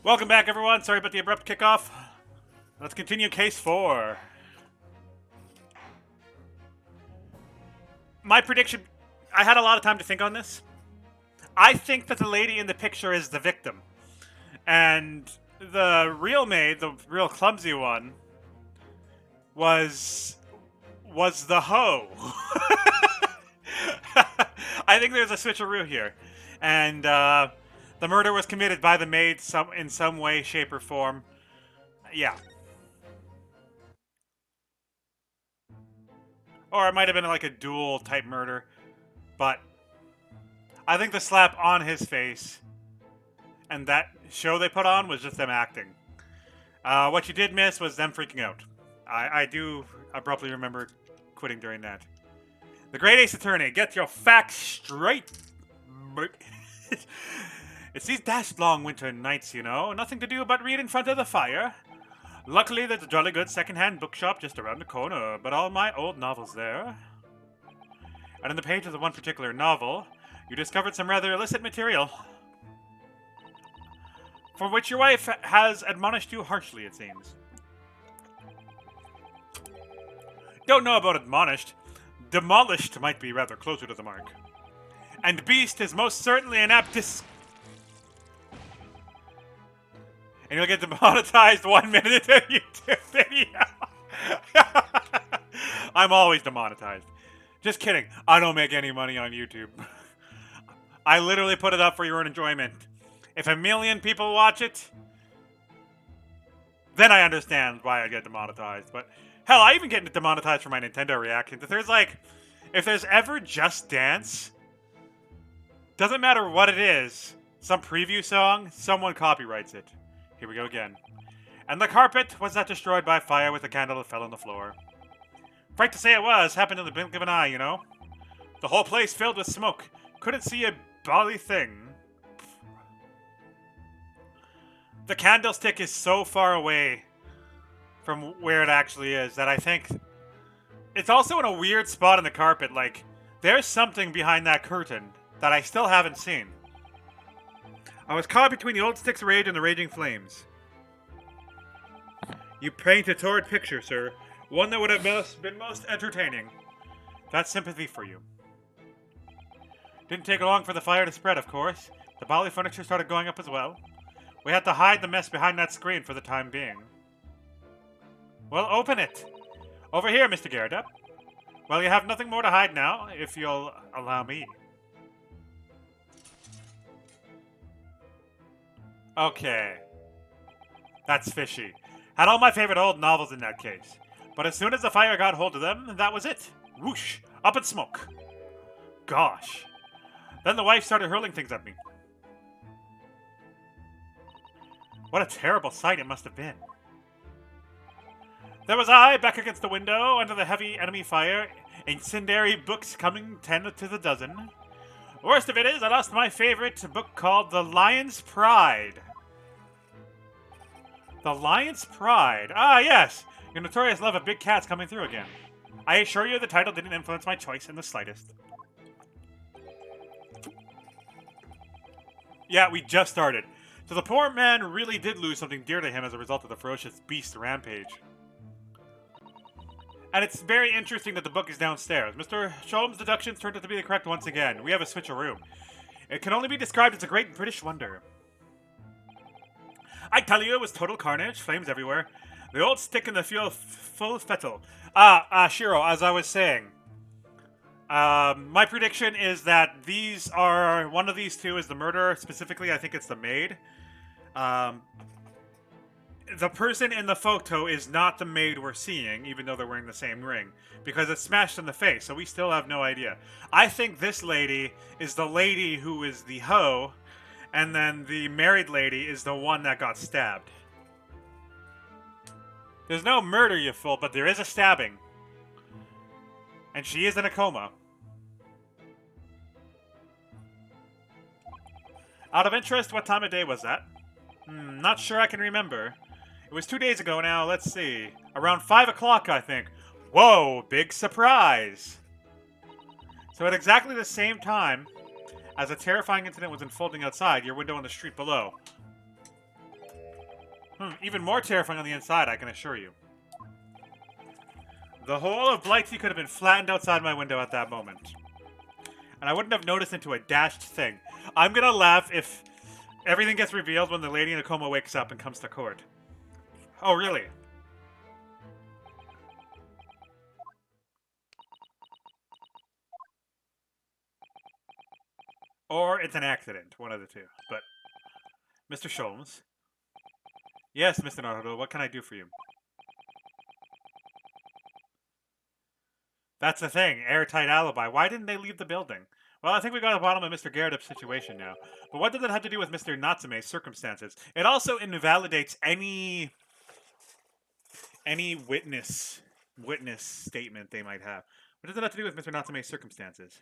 Welcome back, everyone. Sorry about the abrupt kickoff. Let's continue case 4. My prediction... I had a lot of time to think on this. I think that the lady in the picture is the victim. And the real maid, the real clumsy one, was the hoe. I think there's a switcheroo here. And the murder was committed by the maid in some way, shape, or form. Yeah. Or it might have been like a duel type murder. But I think the slap on his face and that show they put on was just them acting. What you did miss was them freaking out. I do abruptly remember quitting during that. The Great Ace Attorney, get your facts straight. It's these dashed long winter nights, you know. Nothing to do but read in front of the fire. Luckily, there's a jolly good second-hand bookshop just around the corner, but all my old novels there. And in the pages of one particular novel, you discovered some rather illicit material. For which your wife has admonished you harshly, it seems. Don't know about admonished. Demolished might be rather closer to the mark. And beast is most certainly an apt and you'll get demonetized 1 minute into a YouTube video. I'm always demonetized. Just kidding. I don't make any money on YouTube. I literally put it up for your own enjoyment. If 1 million people watch it, then I understand why I get demonetized. But hell, I even get demonetized for my Nintendo reactions. If there's ever Just Dance, doesn't matter what it is, some preview song, someone copyrights it. Here we go again. And the carpet was not destroyed by fire with the candle that fell on the floor. Right to say it was, happened in the blink of an eye, you know? The whole place filled with smoke. Couldn't see a bally thing. The candlestick is so far away from where it actually is that I think it's also in a weird spot in the carpet. Like, there's something behind that curtain that I still haven't seen. I was caught between the old stick's rage and the raging flames. You paint a torrid picture, sir. One that would have been most entertaining. That's sympathy for you. Didn't take long for the fire to spread, of course. The bally furniture started going up as well. We had to hide the mess behind that screen for the time being. Well, open it. Over here, Mr. Garrett. Well, you have nothing more to hide now, if you'll allow me. Okay. That's fishy. Had all my favorite old novels in that case. But as soon as the fire got hold of them, that was it. Whoosh! Up in smoke. Gosh. Then the wife started hurling things at me. What a terrible sight it must have been. There was I, back against the window, under the heavy enemy fire, incendiary books coming 10 to the dozen. Worst of it is, I lost my favorite book called The Lion's Pride. The Lion's Pride. Ah, yes. Your notorious love of big cats coming through again. I assure you the title didn't influence my choice in the slightest. Yeah, we just started. So the poor man really did lose something dear to him as a result of the ferocious beast rampage. And it's very interesting that the book is downstairs. Mr. Sholm's deductions turned out to be the correct once again. We have a switcheroo. It can only be described as a great British wonder. I tell you, it was total carnage, flames everywhere. The old stick in the full fettle. Shiro, as I was saying, my prediction is that one of these two is the murderer. Specifically, I think it's the maid. The person in the photo is not the maid we're seeing, even though they're wearing the same ring, because it's smashed in the face, so we still have no idea. I think this lady is the lady who is the hoe, and then the married lady is the one that got stabbed. There's no murder, you fool, but there is a stabbing. And she is in a coma. Out of interest, what time of day was that? Not sure I can remember. It was 2 days ago now, let's see. Around 5 o'clock, I think. Whoa, big surprise! So at exactly the same time as a terrifying incident was unfolding outside, your window on the street below. Even more terrifying on the inside, I can assure you. The whole of Blightsea could have been flattened outside my window at that moment. And I wouldn't have noticed into a dashed thing. I'm gonna laugh if everything gets revealed when the lady in a coma wakes up and comes to court. Oh, really? Or it's an accident, one of the two. But, Mr. Sholmes. Yes, Mr. Naruto, what can I do for you? That's the thing, airtight alibi. Why didn't they leave the building? Well, I think we got to the bottom of Mr. Garrett's situation now. But what does it have to do with Mr. Natsume's circumstances? It also invalidates any witness statement they might have. What does it have to do with Mr. Natsume's circumstances?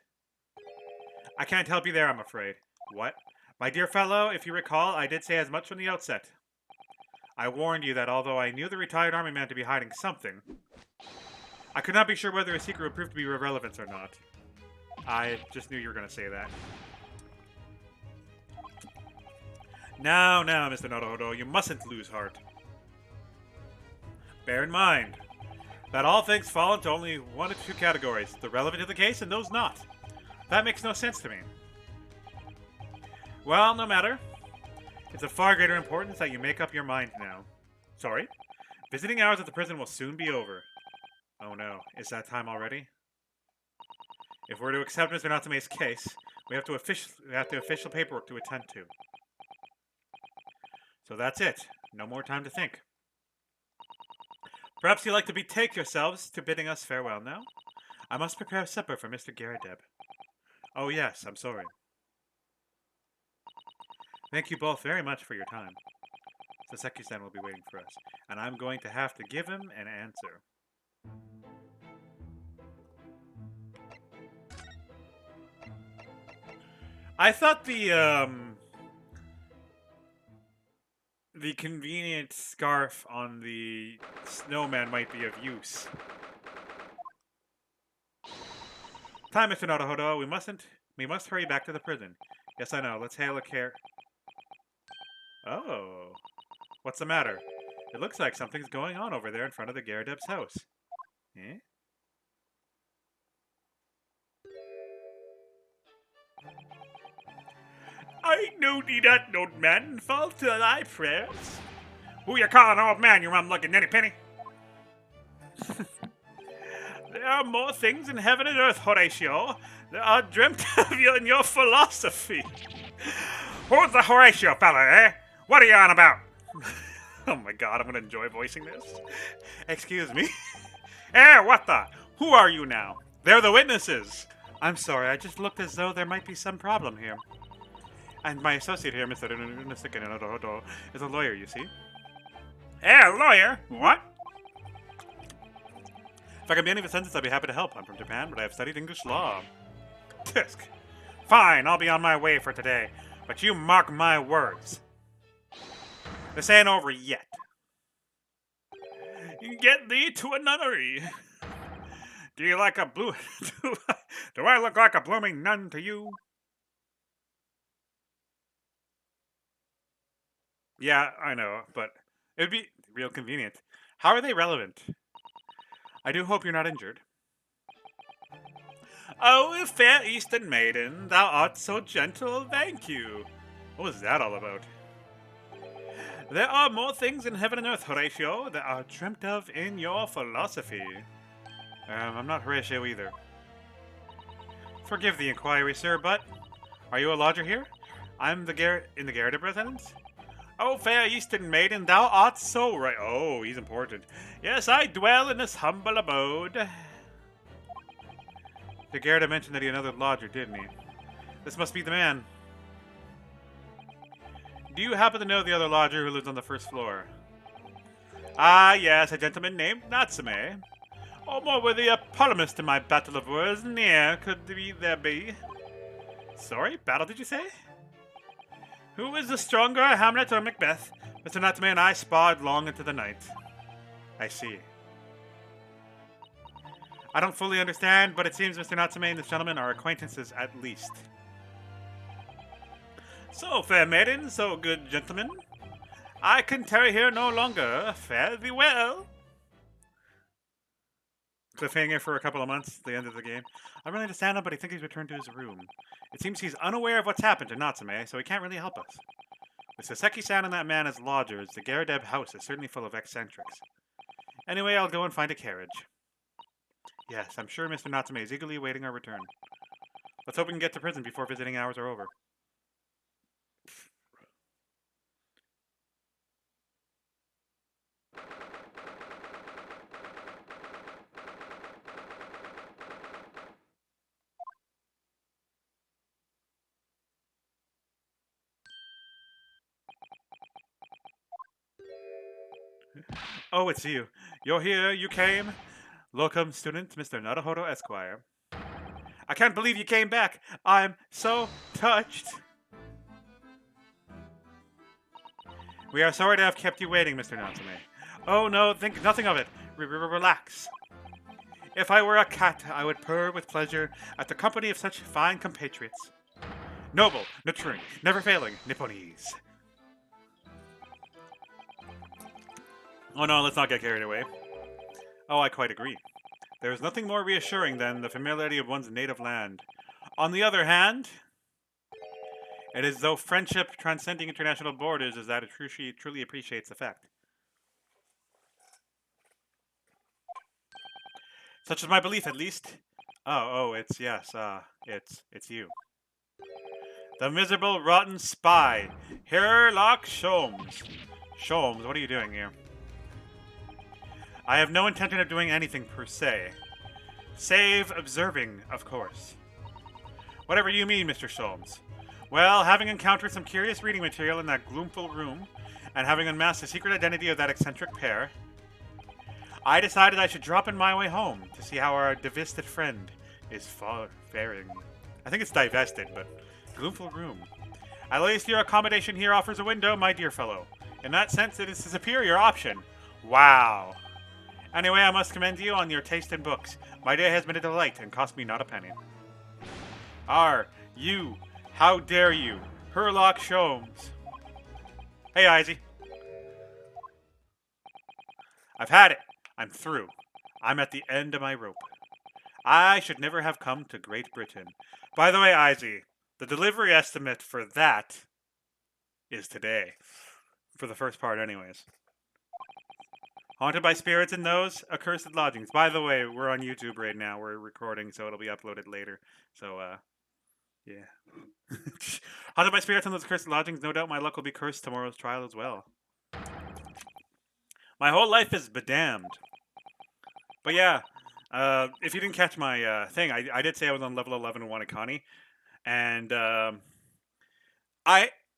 I can't help you there, I'm afraid. What? My dear fellow, if you recall, I did say as much from the outset. I warned you that although I knew the retired army man to be hiding something, I could not be sure whether his secret would prove to be of relevance or not. I just knew you were going to say that. Now, Mr. Naruto, you mustn't lose heart. Bear in mind that all things fall into only one of two categories, the relevant to the case and those not. That makes no sense to me. Well, no matter. It's of far greater importance that you make up your mind now. Sorry? Visiting hours at the prison will soon be over. Oh no, is that time already? If we're to accept Mr. Natsume's case, we have to official paperwork to attend to. So that's it. No more time to think. Perhaps you'd like to betake yourselves to bidding us farewell now? I must prepare supper for Mr. Garredeb. Oh yes, I'm sorry. Thank you both very much for your time. Saseki-san will be waiting for us, and I'm going to have to give him an answer. I thought the convenient scarf on the snowman might be of use. Time, Mr. Naruto. We must hurry back to the prison. Yes, I know. Let's hail a car. Oh. What's the matter? It looks like something's going on over there in front of the Garredeb's house. Eh? I know thee that, old man. Fall to thy prayers. Who you calling old man, you rum-looking ninny penny? There are more things in heaven and earth, Horatio. There are dreamt of you and your philosophy. Who's the Horatio fella, eh? What are you on about? Oh my god, I'm gonna enjoy voicing this. Excuse me? What the? Who are you now? They're the witnesses. I'm sorry, I just looked as though there might be some problem here. And my associate here, Mr. Naruto, is a lawyer, you see. A lawyer? What? If I can be any of a sentence, I'd be happy to help. I'm from Japan, but I have studied English law. Tisk. Fine, I'll be on my way for today. But you mark my words. This ain't over yet. Get thee to a nunnery. Do you like a blue... Do I look like a blooming nun to you? Yeah, I know, but it would be real convenient. How are they relevant? I do hope you're not injured. Oh, fair Eastern maiden, thou art so gentle, thank you. What was that all about? There are more things in heaven and earth, Horatio, that are dreamt of in your philosophy. I'm not Horatio either. Forgive the inquiry, sir, but... Are you a lodger here? I'm in the Garredeb residence? Oh, fair Eastern maiden, thou art so right. Oh, he's important. Yes, I dwell in this humble abode. The Garredeb mentioned that he had another lodger, didn't he? This must be the man. Do you happen to know the other lodger who lives on the first floor? Ah, yes, a gentleman named Natsume. Oh, more worthy a polemist in my battle of words near could there be. Sorry, battle did you say? Who is the stronger, Hamlet or Macbeth? Mr. Natsume and I sparred long into the night. I see. I don't fully understand, but it seems Mr. Natsume and this gentleman are acquaintances at least. So, fair maiden, so good gentlemen. I can tarry here no longer. Fare thee well. Cliffhanger for a couple of months at the end of the game. I really understand him, but I think he's returned to his room. It seems he's unaware of what's happened to Natsume, so he can't really help us. With Saseki-san and that man as lodgers, the Garadeb house is certainly full of eccentrics. Anyway, I'll go and find a carriage. Yes, I'm sure Mr. Natsume is eagerly awaiting our return. Let's hope we can get to prison before visiting hours are over. Oh, it's you. You're here, you came? Welcome, student, Mr. Naruhodo Esquire. I can't believe you came back. I'm so touched. We are sorry to have kept you waiting, Mr. Natsume. Oh no, think nothing of it. Relax. If I were a cat, I would purr with pleasure at the company of such fine compatriots. Noble, nurturing, never failing Nipponese. Oh no, let's not get carried away. Oh, I quite agree. There is nothing more reassuring than the familiarity of one's native land. On the other hand, it is though friendship transcending international borders is that it truly appreciates the fact. Such is my belief, at least. It's you. The miserable, rotten spy, Herlock Sholmes. Sholmes, what are you doing here? I have no intention of doing anything per se. Save observing, of course. Whatever you mean, Mr. Sholmes. Well, having encountered some curious reading material in that gloomful room, and having unmasked the secret identity of that eccentric pair, I decided I should drop in my way home to see how our divested friend is faring. I think it's divested, but gloomful room. At least your accommodation here offers a window, my dear fellow. In that sense, it is a superior option. Wow. Anyway, I must commend you on your taste in books. My day has been a delight and cost me not a penny. You, how dare you, Herlock Sholmes. Hey, Izzy. I've had it. I'm through. I'm at the end of my rope. I should never have come to Great Britain. By the way, Izzy, the delivery estimate for that is today. For the first part, anyways. Haunted by spirits in those accursed lodgings. By the way, we're on YouTube right now. We're recording, so it'll be uploaded later. So, yeah. Haunted by spirits in those accursed lodgings. No doubt my luck will be cursed tomorrow's trial as well. My whole life is bedamned. But yeah, if you didn't catch my thing, I did say I was on level 11 in Wanakani. And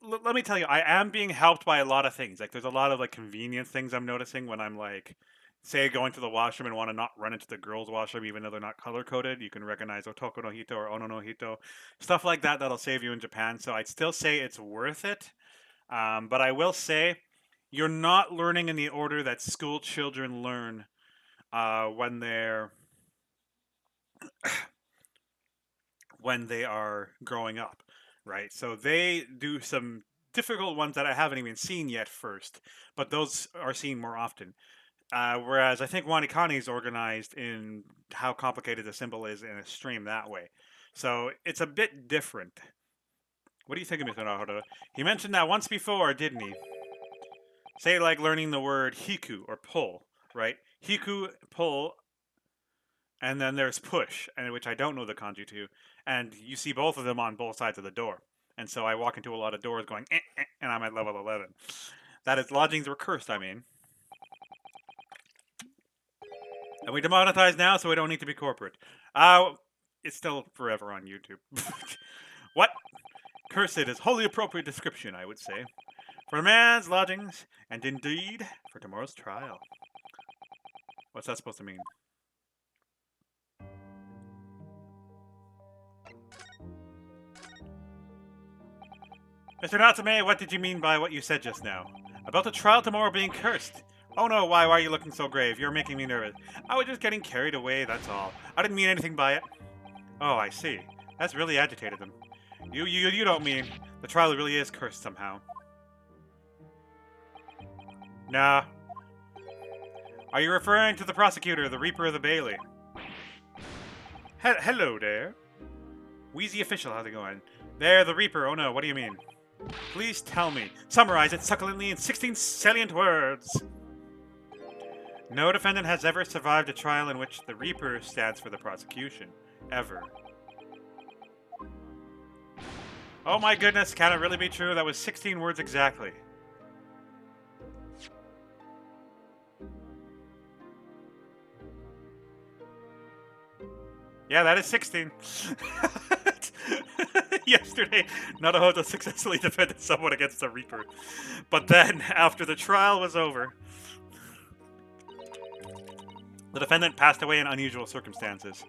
let me tell you, I am being helped by a lot of things. Like, there's a lot of, like, convenience things I'm noticing when I'm, like, say, going to the washroom and want to not run into the girls' washroom, even though they're not color-coded. You can recognize Otoko no Hito or Ono no Hito. Stuff like that that'll save you in Japan. So I'd still say it's worth it. But I will say, you're not learning in the order that school children learn when they are growing up. Right, so they do some difficult ones that I haven't even seen yet first, but those are seen more often. Whereas I think Wanikani is organized in how complicated the symbol is in a stream that way. So it's a bit different. What do you think of Mr. Naruhodo? He mentioned that once before, didn't he? Say like learning the word hiku or pull, right? Hiku, pull, and then there's push, and which I don't know the kanji to. And you see both of them on both sides of the door. And so I walk into a lot of doors going, and I'm at level 11. That is, lodgings were cursed, I mean. And we demonetized now, so we don't need to be corporate. It's still forever on YouTube. What? Cursed is wholly appropriate description, I would say. For a man's lodgings, and indeed, for tomorrow's trial. What's that supposed to mean? Mr. Natsume, what did you mean by what you said just now? About the trial tomorrow being cursed? Oh no, why are you looking so grave? You're making me nervous. I was just getting carried away, that's all. I didn't mean anything by it. Oh, I see. That's really agitated them. You don't mean the trial really is cursed somehow. Nah. Are you referring to the prosecutor, the Reaper of the Bailey? Hello there. Wheezy official, how's it going? There, the Reaper. Oh no, what do you mean? Please tell me. Summarize it succulently in 16 salient words. No defendant has ever survived a trial in which the Reaper stands for the prosecution. Ever. Oh my goodness, can it really be true? That was 16 words exactly. Yeah, that is 16. Yesterday, Naruhodo successfully defended someone against the Reaper. But then, after the trial was over, the defendant passed away in unusual circumstances.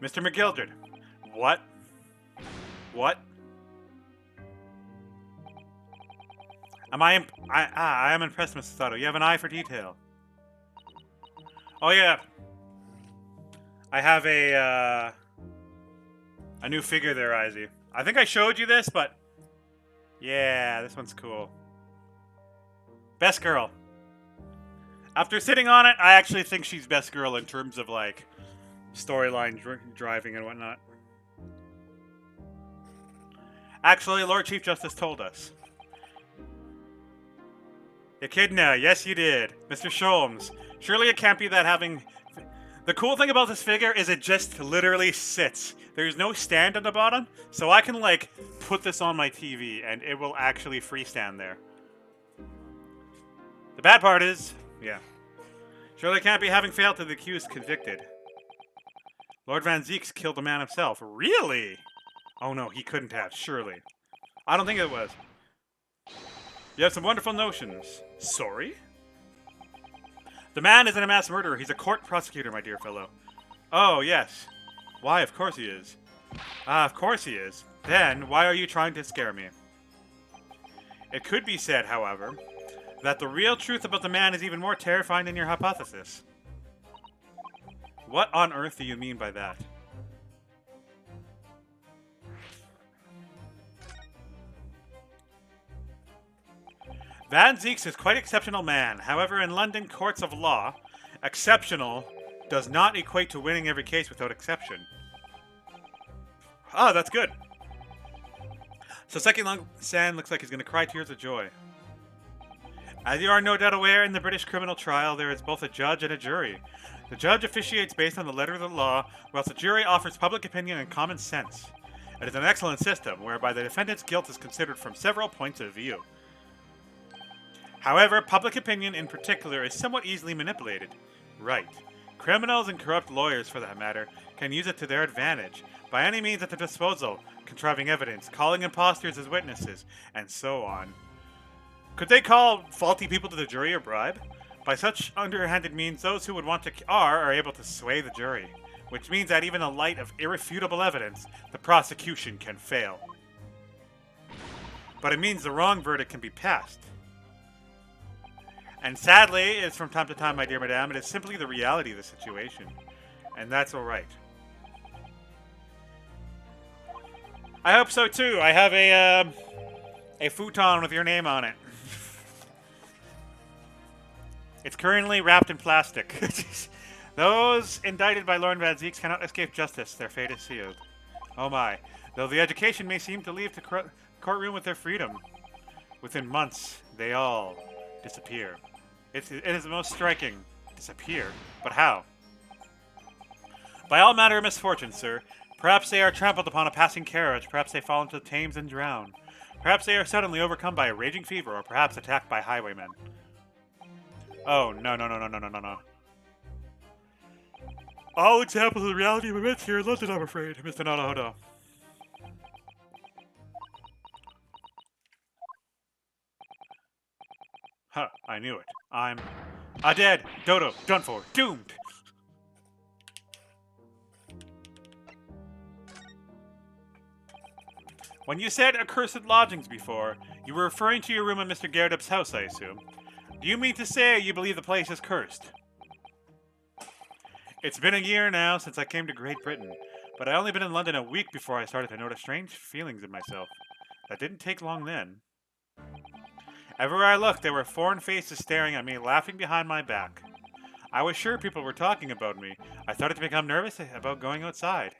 Mr. McGildred. What? What? I am impressed, Mr. Sato. You have an eye for detail. Oh yeah. I have a new figure there, Izzy. I think I showed you this, but yeah, this one's cool. Best girl. After sitting on it, I actually think she's best girl in terms of like storyline driving and whatnot. Actually, Lord Chief Justice told us. Echidna, yes you did. Mr. Sholmes, surely it can't be that having... The cool thing about this figure is it just literally sits. There's no stand on the bottom, so I can like put this on my TV and it will actually freestand there. The bad part is, yeah. Surely it can't be having failed to the accused convicted. Lord Van Zeeks killed the man himself. Really? Oh no, he couldn't have, surely. I don't think it was. You have some wonderful notions. Sorry? The man isn't a mass murderer. He's a court prosecutor, my dear fellow. Oh, yes. Why, of course he is. Ah, of course he is. Then, why are you trying to scare me? It could be said, however, that the real truth about the man is even more terrifying than your hypothesis. What on earth do you mean by that? Van Zeeks is quite an exceptional man. However, in London courts of law, exceptional does not equate to winning every case without exception. Oh, that's good. So Seki Long-san looks like he's going to cry tears of joy. As you are no doubt aware, in the British criminal trial, there is both a judge and a jury. The judge officiates based on the letter of the law, whilst the jury offers public opinion and common sense. It is an excellent system, whereby the defendant's guilt is considered from several points of view. However, public opinion in particular is somewhat easily manipulated. Right. Criminals and corrupt lawyers, for that matter, can use it to their advantage, by any means at their disposal, contriving evidence, calling imposters as witnesses, and so on. Could they call faulty people to the jury or bribe? By such underhanded means, those who would want to are able to sway the jury, which means that even in the light of irrefutable evidence, the prosecution can fail. But it means the wrong verdict can be passed. And sadly, it's from time to time, my dear madame, it is simply the reality of the situation. And that's alright. I hope so too. I have a futon with your name on it. It's currently wrapped in plastic. Those indicted by Lord Van Zeeks cannot escape justice. Their fate is sealed. Oh my. Though the education may seem to leave the courtroom with their freedom, within months, they all disappear. It is the most striking. Disappear? But how? By all manner of misfortune, sir. Perhaps they are trampled upon a passing carriage. Perhaps they fall into the Thames and drown. Perhaps they are suddenly overcome by a raging fever, or perhaps attacked by highwaymen. Oh, no. All examples of the reality of events here in London, I'm afraid, Mr. Naruhodo. Huh, I knew it. I'm dead. Dodo, done for, doomed. When you said accursed lodgings before, you were referring to your room in Mr. Gerdup's house, I assume. Do you mean to say you believe the place is cursed? It's been a year now since I came to Great Britain, but I only been in London a week before I started to notice strange feelings in myself. That didn't take long then. Everywhere I looked, there were foreign faces staring at me, laughing behind my back. I was sure people were talking about me. I started to become nervous about going outside.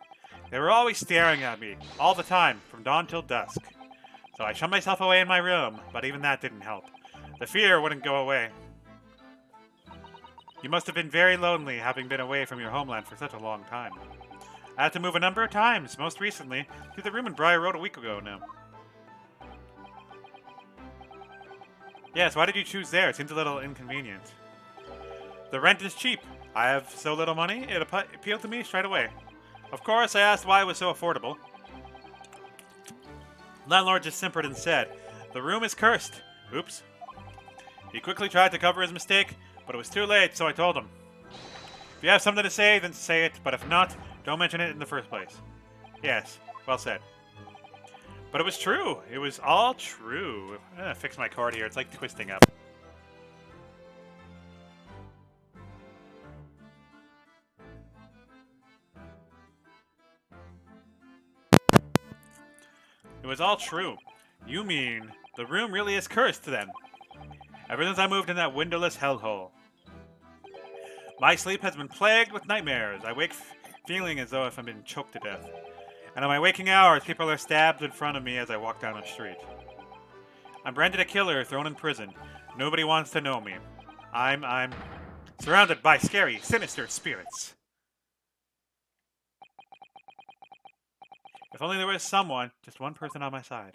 They were always staring at me, all the time, from dawn till dusk. So I shut myself away in my room, but even that didn't help. The fear wouldn't go away. You must have been very lonely, having been away from your homeland for such a long time. I had to move a number of times, most recently to the room in Briar Road a week ago now. Yes, why did you choose there? It seems a little inconvenient. The rent is cheap. I have so little money, it appealed to me straight away. Of course, I asked why it was so affordable. Landlord just simpered and said, "The room is cursed." Oops. He quickly tried to cover his mistake, but it was too late, so I told him. If you have something to say, then say it, but if not, don't mention it in the first place. Yes, well said. But it was true. It was all true. I'm gonna fix my cord here. It's like twisting up. It was all true. You mean the room really is cursed then? Ever since I moved in that windowless hellhole. My sleep has been plagued with nightmares. I wake feeling as though if I'm being choked to death. And in my waking hours, people are stabbed in front of me as I walk down the street. I'm branded a killer, thrown in prison. Nobody wants to know me. I'm surrounded by scary, sinister spirits. If only there was someone, just one person on my side.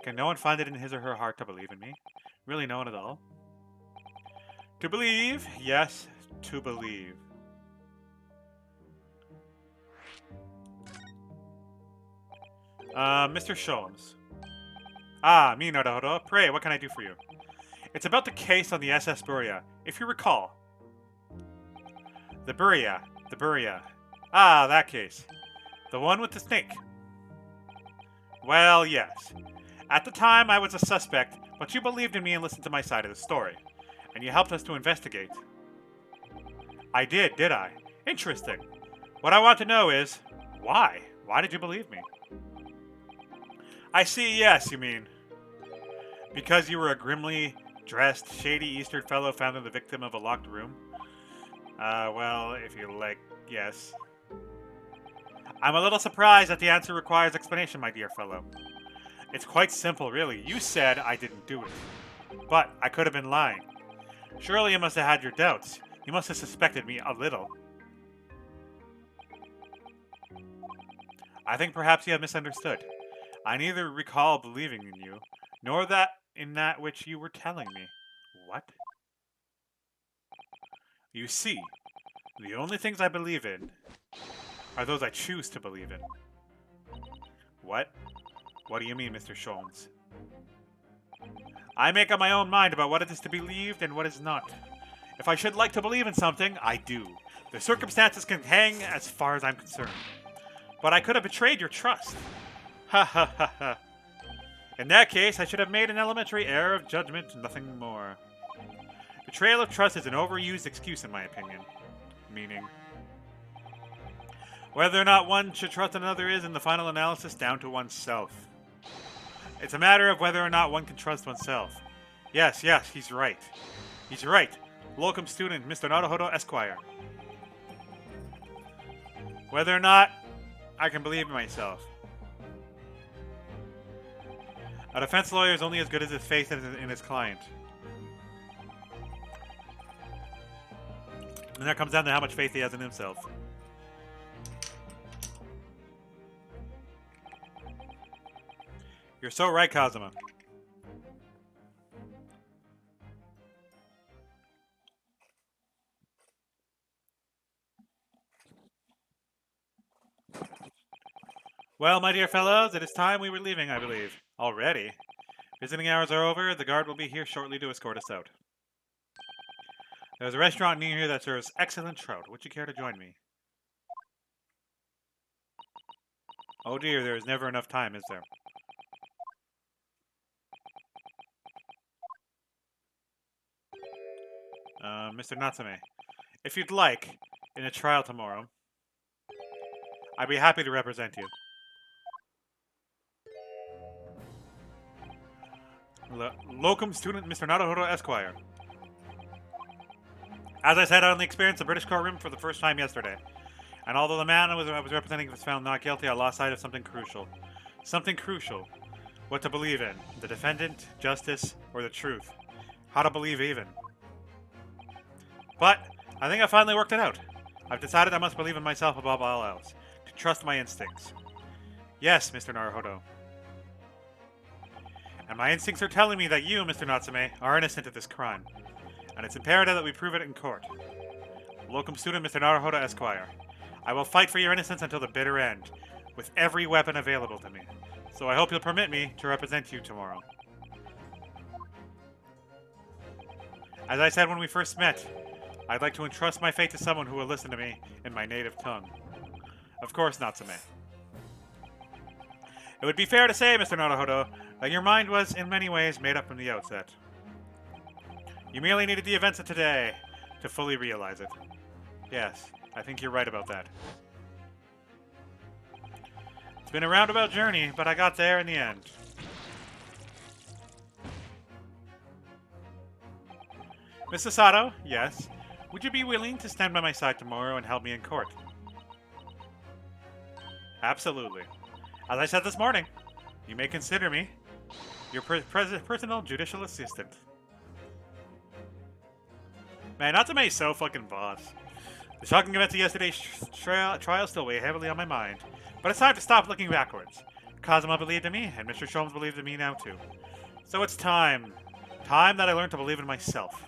Can no one find it in his or her heart to believe in me? Really no one at all? To believe, yes, to believe. Mr. Sholmes. Ah, me, Naruto. Pray, what can I do for you? It's about the case on the SS Buria, if you recall. The Buria. Ah, that case. The one with the snake. Well, yes. At the time, I was a suspect, but you believed in me and listened to my side of the story. And you helped us to investigate. I did I? Interesting. What I want to know is, why? Why did you believe me? I see, yes, you mean. Because you were a grimly dressed, shady Eastern fellow found in the victim of a locked room? Well, if you like, yes. I'm a little surprised that the answer requires explanation, my dear fellow. It's quite simple, really. You said I didn't do it. But I could have been lying. Surely you must have had your doubts. You must have suspected me a little. I think perhaps you have misunderstood. I neither recall believing in you, nor that in that which you were telling me. What? You see, the only things I believe in are those I choose to believe in. What? What do you mean, Mr. Sholmes? I make up my own mind about what it is to be believed and what is not. If I should like to believe in something, I do. The circumstances can hang as far as I'm concerned. But I could have betrayed your trust. Ha ha ha ha. In that case, I should have made an elementary error of judgment, nothing more. Betrayal of trust is an overused excuse, in my opinion. Meaning, whether or not one should trust another is, in the final analysis, down to oneself. It's a matter of whether or not one can trust oneself. Yes, he's right. He's right. Locum student, Mr. Naruhodo Esquire. Whether or not I can believe in myself. A defense lawyer is only as good as his faith in his client. And that comes down to how much faith he has in himself. You're so right, Kazuma. Well, my dear fellows, it is time we were leaving, I believe. Already? Visiting hours are over. The guard will be here shortly to escort us out. There's a restaurant near here that serves excellent trout. Would you care to join me? Oh dear, there is never enough time, is there? Mr. Natsume, if you'd like, in a trial tomorrow, I'd be happy to represent you. locum student Mr. Naruhodo Esquire. As I said, I only experienced the British courtroom for the first time yesterday. And although the man I was representing was found not guilty, I lost sight of something crucial. Something crucial. What to believe in. The defendant, justice, or the truth. How to believe even. But I think I finally worked it out. I've decided I must believe in myself above all else. To trust my instincts. Yes, Mr. Naruhodo. And my instincts are telling me that you, Mr. Natsume, are innocent of this crime. And it's imperative that we prove it in court. Locum student Mr. Naruhodo Esquire. I will fight for your innocence until the bitter end, with every weapon available to me. So I hope you'll permit me to represent you tomorrow. As I said when we first met, I'd like to entrust my fate to someone who will listen to me in my native tongue. Of course, Natsume. It would be fair to say, Mr. Naruhodo, that your mind was, in many ways, made up from the outset. You merely needed the events of today to fully realize it. Yes, I think you're right about that. It's been a roundabout journey, but I got there in the end. Mr. Sato, yes. Would you be willing to stand by my side tomorrow and help me in court? Absolutely. As I said this morning, you may consider me your personal judicial assistant. Man, Natsume is so fucking boss. The shocking events of yesterday's trial still weigh heavily on my mind, but it's time to stop looking backwards. Kazuma believed in me, and Mr. Sholmes believed in me now too. So it's time. Time that I learned to believe in myself.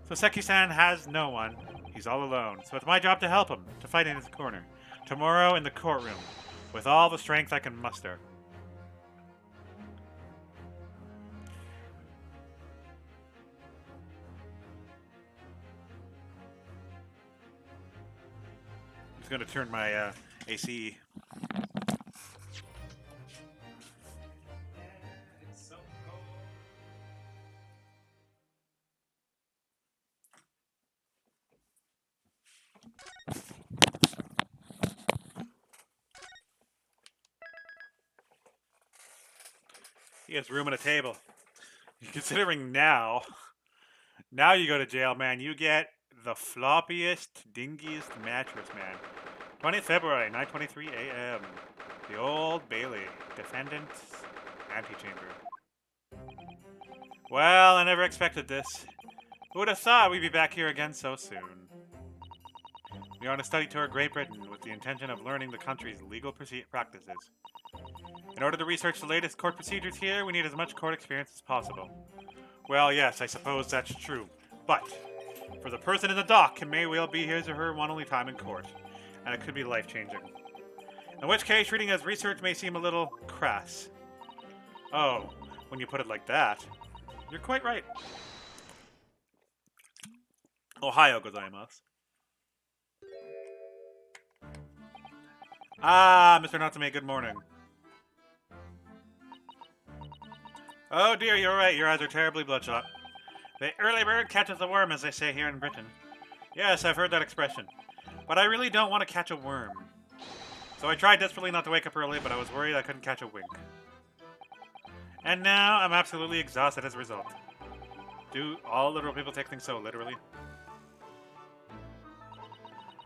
So Seki-san has no one. He's all alone. So it's my job to help him, to fight in his corner. Tomorrow in the courtroom, with all the strength I can muster. I'm just going to turn my AC. He has room at a table. Considering now you go to jail, man. You get the floppiest, dingiest mattress, man. 20th February, 9:23 a.m. The Old Bailey, defendant's antechamber. Well, I never expected this. Who would have thought we'd be back here again so soon? We are on a study tour of Great Britain with the intention of learning the country's legal practices. In order to research the latest court procedures here, we need as much court experience as possible. Well, yes, I suppose that's true. But for the person in the dock, it may well be his or her one only time in court, and it could be life-changing. In which case, treating as research may seem a little crass. Oh, when you put it like that, you're quite right. Ohio gozaimasu. Ah, Mr. Natsume, good morning. Oh dear, you're right. Your eyes are terribly bloodshot. The early bird catches the worm, as they say here in Britain. Yes, I've heard that expression. But I really don't want to catch a worm. So I tried desperately not to wake up early, but I was worried I couldn't catch a wink. And now I'm absolutely exhausted as a result. Do all literal people take things so literally?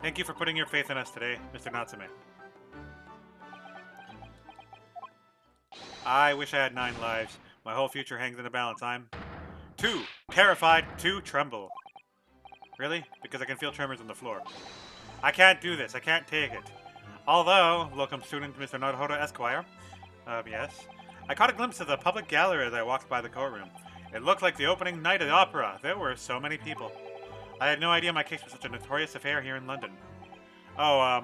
Thank you for putting your faith in us today, Mr. Natsume. I wish I had 9 lives. My whole future hangs in the balance. I'm 2 terrified, 2 tremble. Really? Because I can feel tremors on the floor. I can't do this. I can't take it. Although, locum student Mr. Naruhodo Esquire, yes, I caught a glimpse of the public gallery as I walked by the courtroom. It looked like the opening night of the opera. There were so many people. I had no idea my case was such a notorious affair here in London. Oh,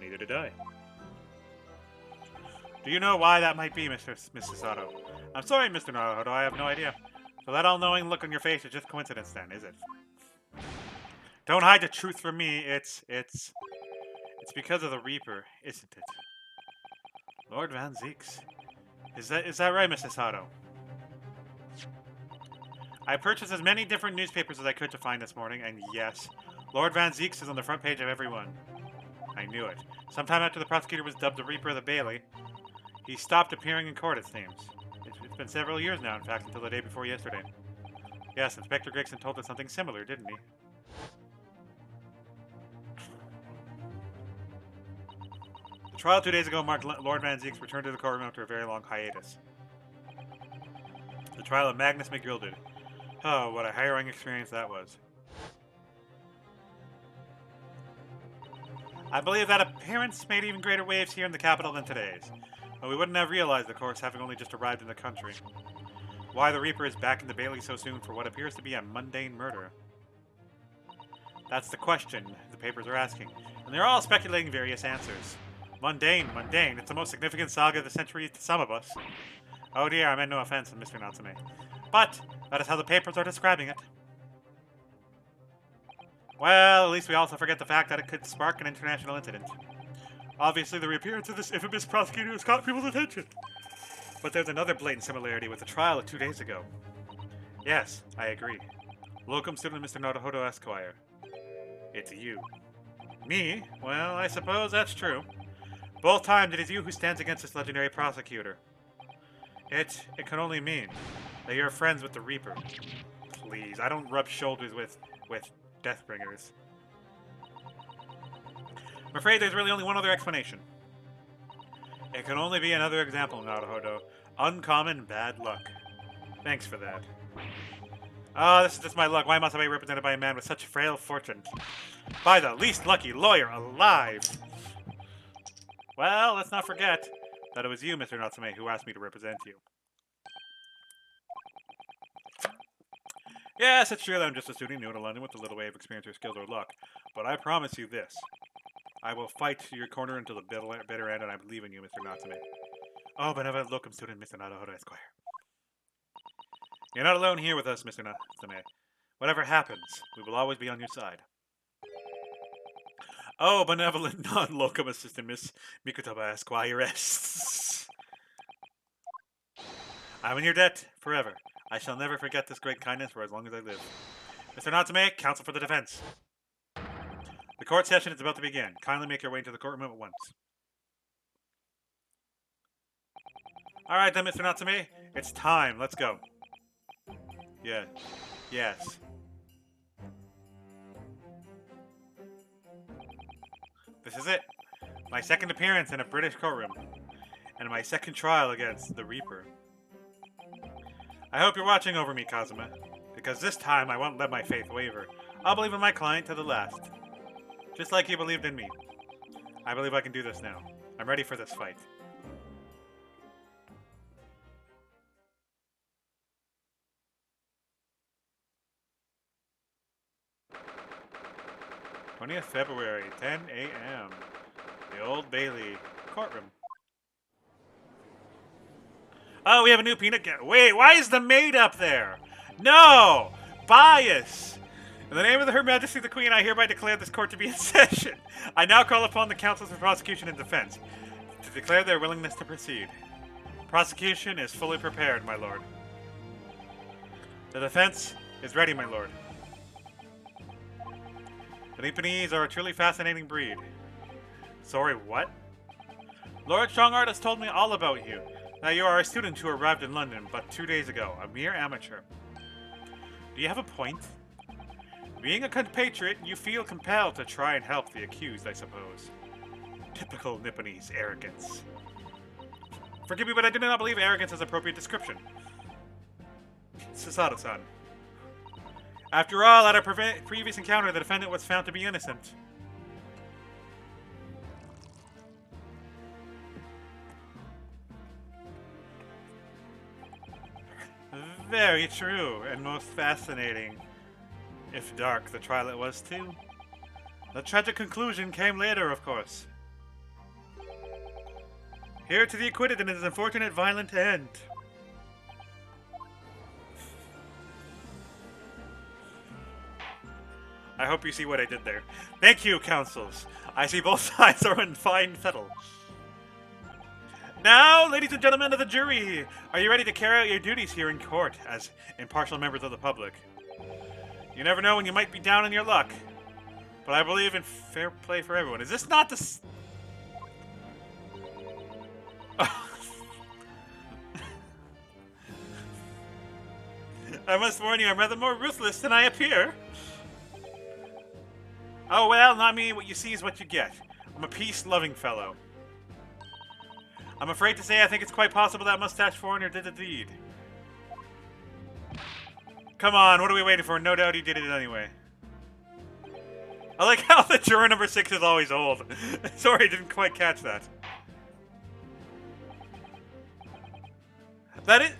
neither did I. Do you know why that might be, Mr. Sato? I'm sorry, Mr. Naruhodo, I have no idea. So that all-knowing look on your face is just coincidence then, is it? Don't hide the truth from me. It's because of the Reaper, isn't it? Lord Van Zeeks. Is that right, Mr. Sato? I purchased as many different newspapers as I could to find this morning, and yes, Lord Van Zeeks is on the front page of every one. I knew it. Sometime after the prosecutor was dubbed the Reaper of the Bailey, he stopped appearing in court, it seems. It's been several years now, in fact, until the day before yesterday. Yes, Inspector Gregson told us something similar, didn't he? The trial 2 days ago marked Lord Van Zeek's return to the courtroom after a very long hiatus. The trial of Magnus McGilded. Oh, what a harrowing experience that was. I believe that appearance made even greater waves here in the capital than today's. But we wouldn't have realized, of course, having only just arrived in the country. Why the Reaper is back in the Bailey so soon for what appears to be a mundane murder. That's the question the papers are asking, and they're all speculating various answers. Mundane, mundane. It's the most significant saga of the century to some of us. Oh dear, I meant no offense, Mr. Natsume. But that is how the papers are describing it. Well, at least we also forget the fact that it could spark an international incident. Obviously, the reappearance of this infamous prosecutor has caught people's attention. But there's another blatant similarity with the trial of 2 days ago. Yes, I agree. Locum student Mr. Naruhodo Esquire. It's you. Me? Well, I suppose that's true. Both times it is you who stands against this legendary prosecutor. It can only mean that you're friends with the Reaper. Please, I don't rub shoulders with Deathbringers. I'm afraid there's really only one other explanation. It can only be another example, Naruhodo. Uncommon bad luck. Thanks for that. Ah, this is just my luck. Why must I be represented by a man with such frail fortune? By the least lucky lawyer alive! Well, let's not forget that it was you, Mr. Natsume, who asked me to represent you. Yes, it's true that I'm just a student new to London with a little way of experience or skills or luck. But I promise you this. I will fight to your corner until the bitter end, and I believe in you, Mr. Natsume. Oh, benevolent locum student, Mr. Naruhodo Esquire. You're not alone here with us, Mr. Natsume. Whatever happens, we will always be on your side. Oh, benevolent non-locum assistant, Miss Mikutaba Esquire. I'm in your debt forever. I shall never forget this great kindness for as long as I live. Mr. Natsume, counsel for the defense. The court session is about to begin. Kindly make your way into the courtroom at once. Alright then, Mr. Natsume. It's time. Let's go. Yeah. Yes. This is it. My second appearance in a British courtroom. And my second trial against the Reaper. I hope you're watching over me, Kazuma. Because this time I won't let my faith waver. I'll believe in my client to the last. Just like you believed in me. I believe I can do this now. I'm ready for this fight. #20th February, 10 a.m. The Old Bailey courtroom. Oh, we have a new peanut Wait, why is the maid up there? No! Bias! In the name of Her Majesty the Queen, I hereby declare this court to be in session. I now call upon the counsels for prosecution and defense to declare their willingness to proceed. Prosecution is fully prepared, my lord. The defense is ready, my lord. The Nipponese are a truly fascinating breed. Sorry, what? Lord Strongheart has told me all about you. That you are a student who arrived in London but 2 days ago, a mere amateur. Do you have a point? Being a compatriot, you feel compelled to try and help the accused, I suppose. Typical Nipponese arrogance. Forgive me, but I do not believe arrogance is an appropriate description. Sasato-san. After all, at our previous encounter, the defendant was found to be innocent. Very true, and most fascinating. If dark, the trial it was too. The tragic conclusion came later, of course. Here to the acquitted in his unfortunate violent end. I hope you see what I did there. Thank you, counsels. I see both sides are in fine settle. Now, ladies and gentlemen of the jury, are you ready to carry out your duties here in court as impartial members of the public? You never know when you might be down on your luck. But I believe in fair play for everyone. Is this not the... I must warn you, I'm rather more ruthless than I appear. Oh well, not me. What you see is what you get. I'm a peace-loving fellow. I'm afraid to say I think it's quite possible that mustache foreigner did the deed. Come on, what are we waiting for? No doubt he did it anyway. I like how the juror number 6 is always old. Sorry, I didn't quite catch that. That is...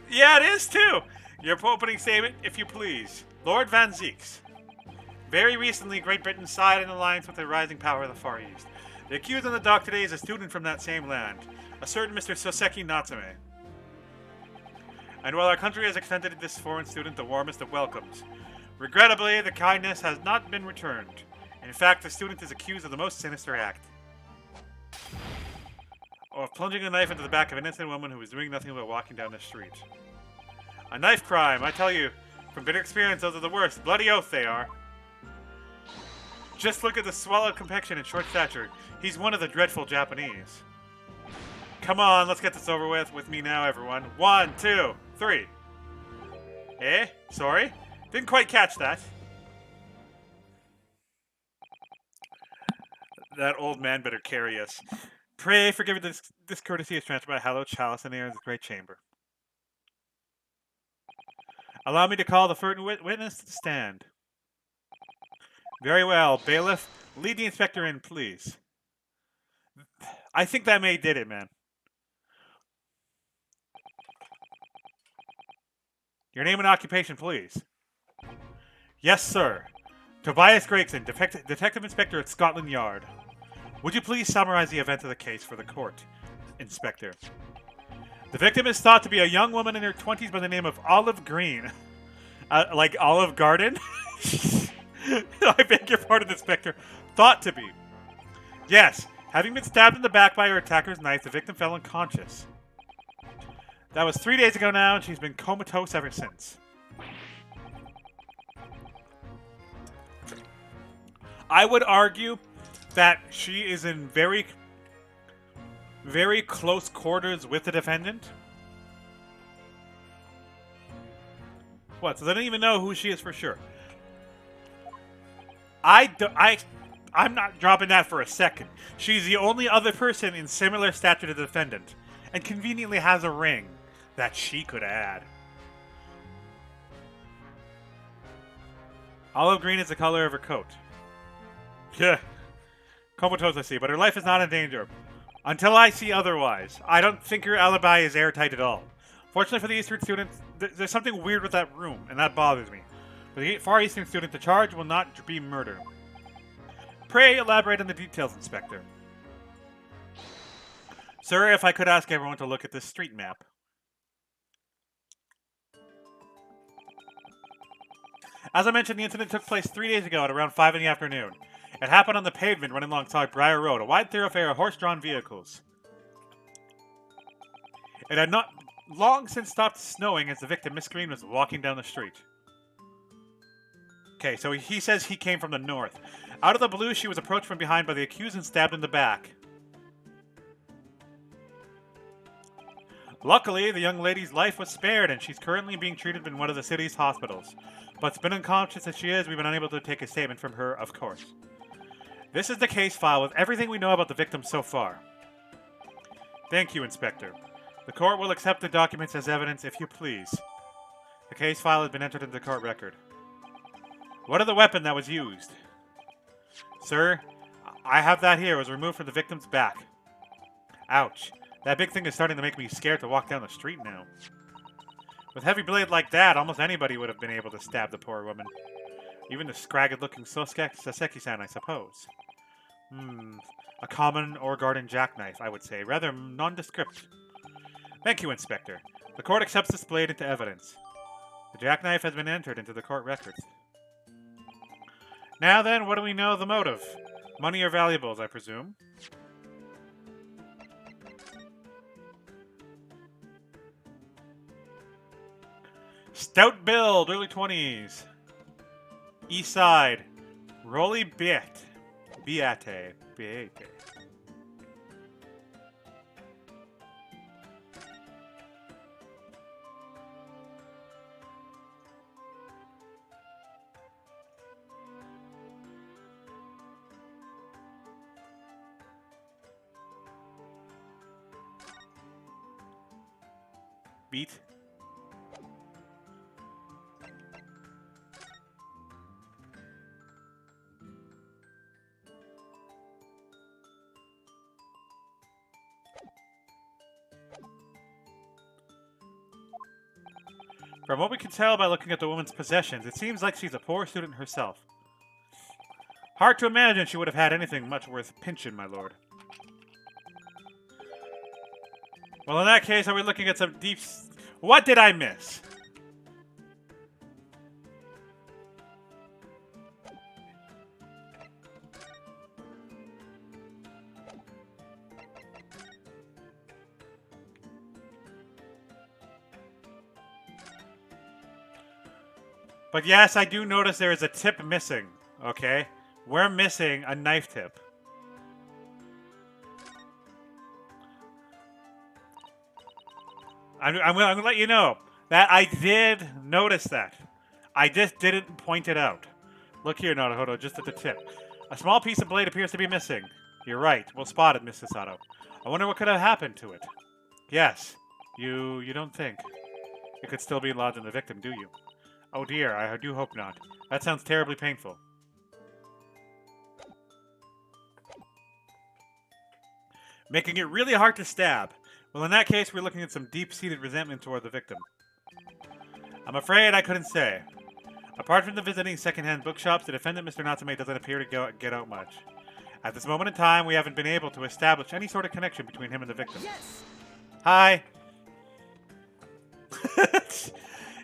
Yeah, it is too! Your opening statement, if you please. Lord Van Zeeks. Very recently, Great Britain signed an alliance with the rising power of the Far East. The accused on the dock today is a student from that same land, a certain Mr. Soseki Natsume. And while our country has extended this foreign student the warmest of welcomes, regrettably, the kindness has not been returned. In fact, the student is accused of the most sinister act. Of plunging a knife into the back of an innocent woman who was doing nothing but walking down the street. A knife crime, I tell you, from bitter experience, those are the worst. Bloody oath they are. Just look at the swallowed complexion and short stature. He's one of the dreadful Japanese. Come on, let's get this over with me now, everyone. 1, 2, 3. Eh? Sorry? Didn't quite catch that. That old man better carry us. Pray forgive this discourtesy is transferred by Hallow Chalice in the air of the great chamber. Allow me to call the certain witness to the stand. Very well, bailiff. Lead the inspector in, please. I think that maid did it, man. Your name and occupation, please. Yes, sir. Tobias Gregson, Detective Inspector at Scotland Yard. Would you please summarize the events of the case for the court, Inspector? The victim is thought to be a young woman in her 20s by the name of Olive Green. Like Olive Garden? I beg your pardon, Inspector. Thought to be. Yes, having been stabbed in the back by her attacker's knife, the victim fell unconscious. That was 3 days ago now, and she's been comatose ever since. I would argue that she is in very, very close quarters with the defendant. What? So they don't even know who she is for sure. I'm not dropping that for a second. She's the only other person in similar stature to the defendant, and conveniently has a ring that she could add. Olive green is the color of her coat. Yeah. Comatose, I see, but her life is not in danger. Until I see otherwise. I don't think her alibi is airtight at all. Fortunately for the Eastern students, there's something weird with that room, and that bothers me. For the Far Eastern student, the charge will not be murder. Pray elaborate on the details, Inspector. Sir, if I could ask everyone to look at this street map. As I mentioned, the incident took place 3 days ago at around 5 in the afternoon. It happened on the pavement running alongside Briar Road, a wide thoroughfare of horse-drawn vehicles. It had not long since stopped snowing as the victim, Miss Green, was walking down the street. Okay, so he says he came from the north. Out of the blue, she was approached from behind by the accused and stabbed in the back. Luckily, the young lady's life was spared, and she's currently being treated in one of the city's hospitals. But spin unconscious as she is, we've been unable to take a statement from her, of course. This is the case file with everything we know about the victim so far. Thank you, Inspector. The court will accept the documents as evidence if you please. The case file has been entered into the court record. What of the weapon that was used? Sir, I have that here. It was removed from the victim's back. Ouch. That big thing is starting to make me scared to walk down the street now. With a heavy blade like that, almost anybody would have been able to stab the poor woman. Even the scragged-looking Soseki-san, I suppose. A common or garden jackknife, I would say. Rather nondescript. Thank you, Inspector. The court accepts this blade into evidence. The jackknife has been entered into the court records. Now then, what do we know of the motive? Money or valuables, I presume. Stout build, early 20s. East side. Rolly Biate. Biate. beat. From what we can tell by looking at the woman's possessions, it seems like she's a poor student herself. Hard to imagine she would have had anything much worth pinching, my lord. Well, in that case, are we looking at some deep... What did I miss? But yes, I do notice there is a tip missing, okay? We're missing a knife tip. I'm going to let you know that I did notice that. I just didn't point it out. Look here, Naruhodo, just at the tip. A small piece of blade appears to be missing. You're right. Well spotted, Miss Sasato. I wonder what could have happened to it. Yes. You don't think it could still be lodged in the victim, do you? Oh dear, I do hope not. That sounds terribly painful. Making it really hard to stab. Well, in that case, we're looking at some deep-seated resentment toward the victim. I'm afraid I couldn't say. Apart from the visiting second-hand bookshops, the defendant, Mr. Natsume, doesn't appear to get out much. At this moment in time, we haven't been able to establish any sort of connection between him and the victim. Yes! Hi!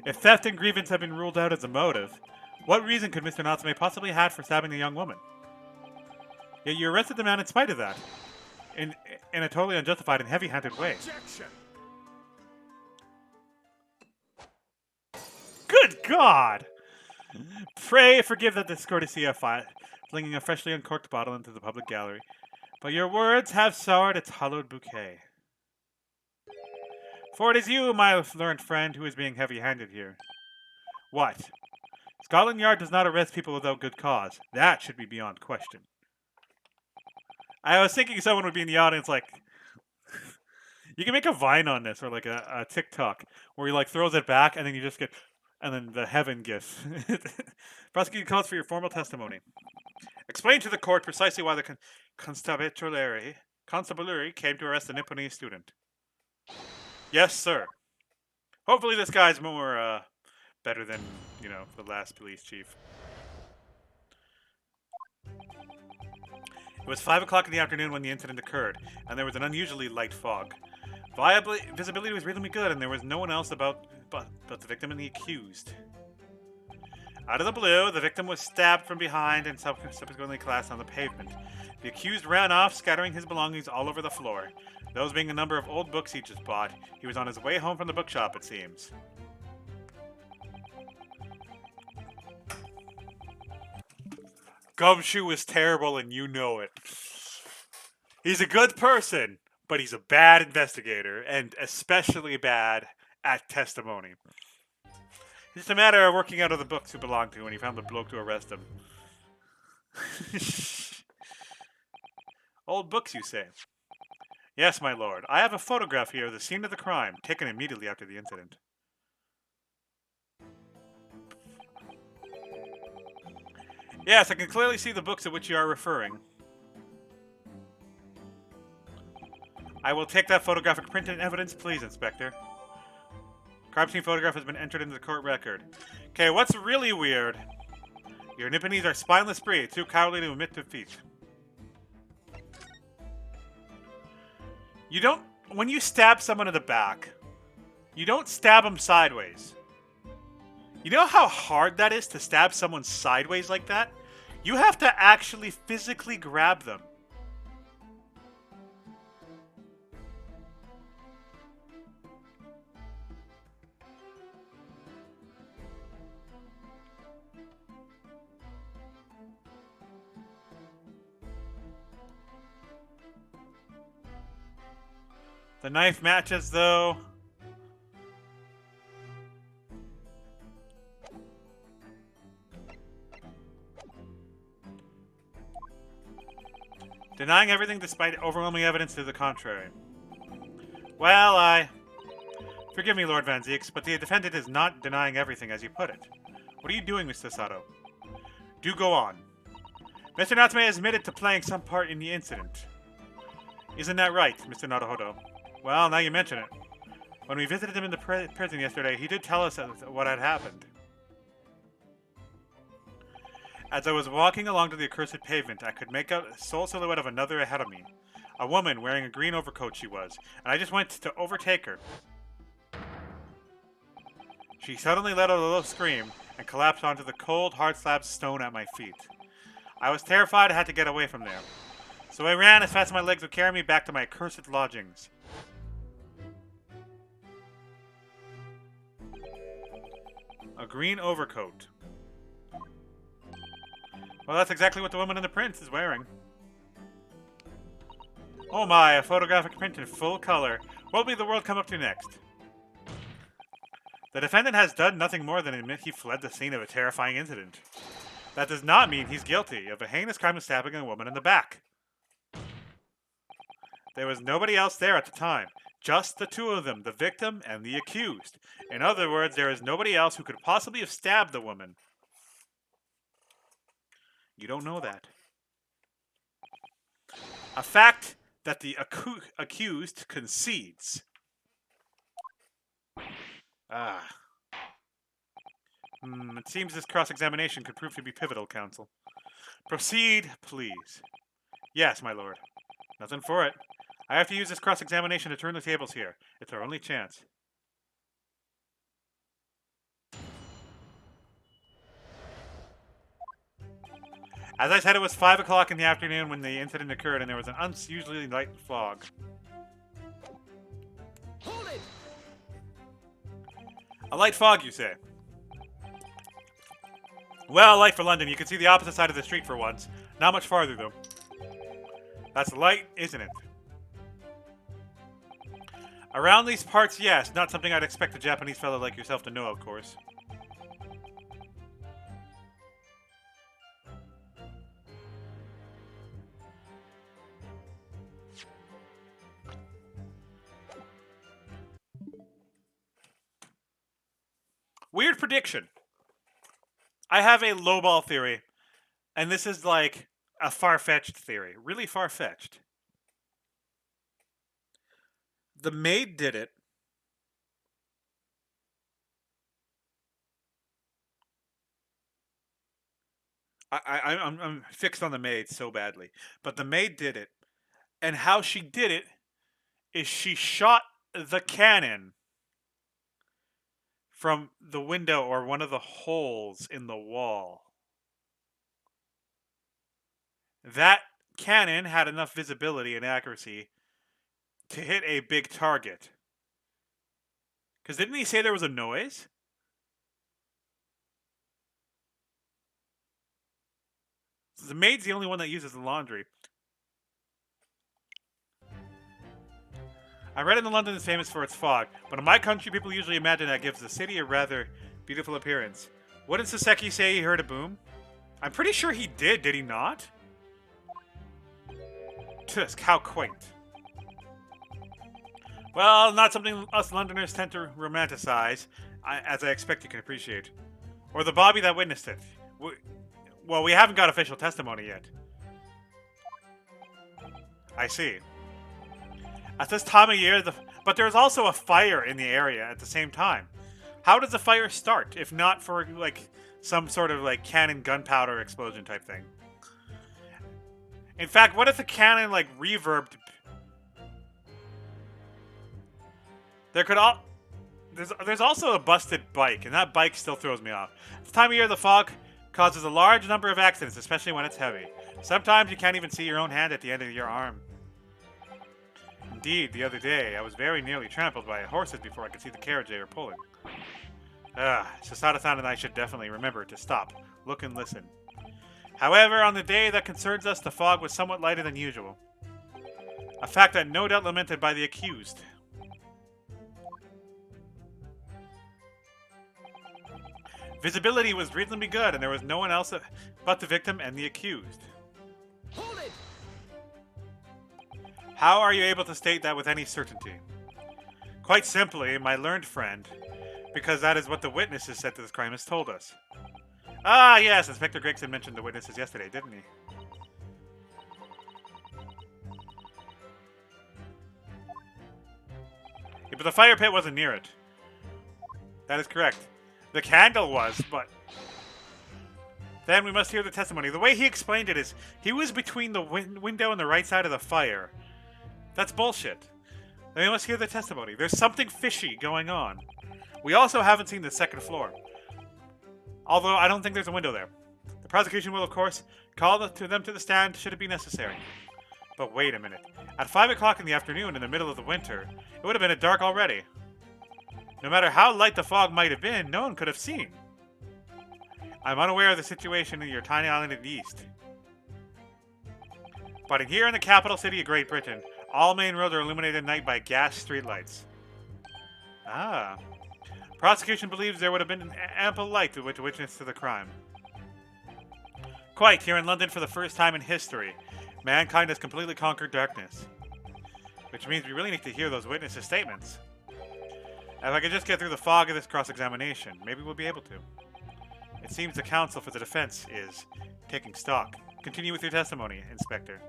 If theft and grievance have been ruled out as a motive, what reason could Mr. Natsume possibly have for stabbing the young woman? Yet you arrested the man in spite of that. In a totally unjustified and heavy-handed way. Objection! Good God! Pray forgive the discourtesy of flinging a freshly uncorked bottle into the public gallery, but your words have soured its hallowed bouquet. For it is you, my learned friend, who is being heavy-handed here. What? Scotland Yard does not arrest people without good cause. That should be beyond question. I was thinking someone would be in the audience like... You can make a Vine on this, or like a TikTok, where he like throws it back, and then you just get... And then the heaven gif. Prosecutor calls for your formal testimony. Explain to the court precisely why the constabulary came to arrest the Nipponese student. Yes, sir. Hopefully this guy's more, better than, you know, the last police chief. It was 5 o'clock in the afternoon when the incident occurred, and there was an unusually light fog. Visibility was reasonably good, and there was no one else but the victim and the accused. Out of the blue, the victim was stabbed from behind and subsequently collapsed on the pavement. The accused ran off, scattering his belongings all over the floor. Those being a number of old books he just bought. He was on his way home from the bookshop, it seems. Gumshoe is terrible and you know it. He's a good person, but he's a bad investigator, and especially bad at testimony. It's just a matter of working out of the books who belonged to when he found the bloke to arrest him. Old books, you say? Yes, my lord. I have a photograph here of the scene of the crime, taken immediately after the incident. Yes, I can clearly see the books to which you are referring. I will take that photographic print in evidence, please, Inspector. Crime scene photograph has been entered into the court record. Okay, what's really weird? Your Nipponese are spineless breed, too cowardly to admit defeat. You don't... When you stab someone in the back, you don't stab them sideways. You know how hard that is to stab someone sideways like that? You have to actually physically grab them. The knife matches, though. Denying everything despite overwhelming evidence to the contrary. Well, Forgive me, Lord Van Zieks, but the defendant is not denying everything as you put it. What are you doing, Mr. Sato? Do go on. Mr. Natsume has admitted to playing some part in the incident. Isn't that right, Mr. Naruhodo? Well, now you mention it. When we visited him in the prison yesterday, he did tell us what had happened. As I was walking along to the accursed pavement, I could make out a sole silhouette of another ahead of me. A woman wearing a green overcoat she was, and I just went to overtake her. She suddenly let out a little scream and collapsed onto the cold, hard slab stone at my feet. I was terrified. I had to get away from there. So I ran as fast as my legs would carry me back to my accursed lodgings. A green overcoat. Well, that's exactly what the woman in the print is wearing. Oh my, a photographic print in full color. What will the world come up to next? The defendant has done nothing more than admit he fled the scene of a terrifying incident. That does not mean he's guilty of a heinous crime of stabbing a woman in the back. There was nobody else there at the time. Just the two of them, the victim and the accused. In other words, there is nobody else who could possibly have stabbed the woman. You don't know that. A fact that the accused concedes. It seems this cross-examination could prove to be pivotal, counsel. Proceed, please. Yes, my lord. Nothing for it. I have to use this cross-examination to turn the tables here. It's our only chance. As I said, it was 5 o'clock in the afternoon when the incident occurred, and there was an unusually light fog. Hold it! A light fog, you say? Well, light for London. You can see the opposite side of the street for once. Not much farther, though. That's light, isn't it? Around these parts, yes. Not something I'd expect a Japanese fellow like yourself to know, of course. Weird prediction. I have a lowball theory, and this is like a far-fetched theory. Really far-fetched. The maid did it. I'm fixed on the maid so badly. But the maid did it. And how she did it is she shot the cannon from the window or one of the holes in the wall. That cannon had enough visibility and accuracy to hit a big target. Because didn't he say there was a noise? The maid's the only one that uses the laundry. I read in the London is famous for its fog, but in my country people usually imagine that gives the city a rather beautiful appearance. What did Saseki say he heard a boom? I'm pretty sure he did he not? Tusk, how quaint. Well, not something us Londoners tend to romanticize, as I expect you can appreciate. Or the Bobby that witnessed it. Well, we haven't got official testimony yet. I see. At this time of year, but there's also a fire in the area at the same time. How does the fire start, if not for, like, some sort of, like, cannon gunpowder explosion type thing? In fact, what if the cannon, like, reverbed? There could there's also a busted bike, and that bike still throws me off. At this time of year, the fog causes a large number of accidents, especially when it's heavy. Sometimes you can't even see your own hand at the end of your arm. Indeed, the other day, I was very nearly trampled by horses before I could see the carriage they were pulling. Sasada-san and I should definitely remember to stop, look and listen. However, on the day that concerns us, the fog was somewhat lighter than usual. A fact that no doubt lamented by the accused. Visibility was reasonably good, and there was no one else but the victim and the accused. Hold it! How are you able to state that with any certainty? Quite simply, my learned friend, because that is what the witnesses said to this crime has told us. Ah, yes, Inspector Gregson mentioned the witnesses yesterday, didn't he? Yeah, but the fire pit wasn't near it. That is correct. The candle was, but... Then we must hear the testimony. The way he explained it is, he was between the window and the right side of the fire. That's bullshit. Then we must hear the testimony. There's something fishy going on. We also haven't seen the second floor. Although I don't think there's a window there. The prosecution will, of course, call them to the stand should it be necessary. But wait a minute. At 5 o'clock in the afternoon in the middle of the winter, it would have been dark already. No matter how light the fog might have been, no one could have seen. I'm unaware of the situation in your tiny island in the east. But here in the capital city of Great Britain, all main roads are illuminated at night by gas streetlights. Ah. Prosecution believes there would have been ample light to witness to the crime. Quite, here in London for the first time in history, mankind has completely conquered darkness. Which means we really need to hear those witnesses' statements. If I could just get through the fog of this cross-examination, maybe we'll be able to. It seems the counsel for the defense is taking stock. Continue with your testimony, Inspector.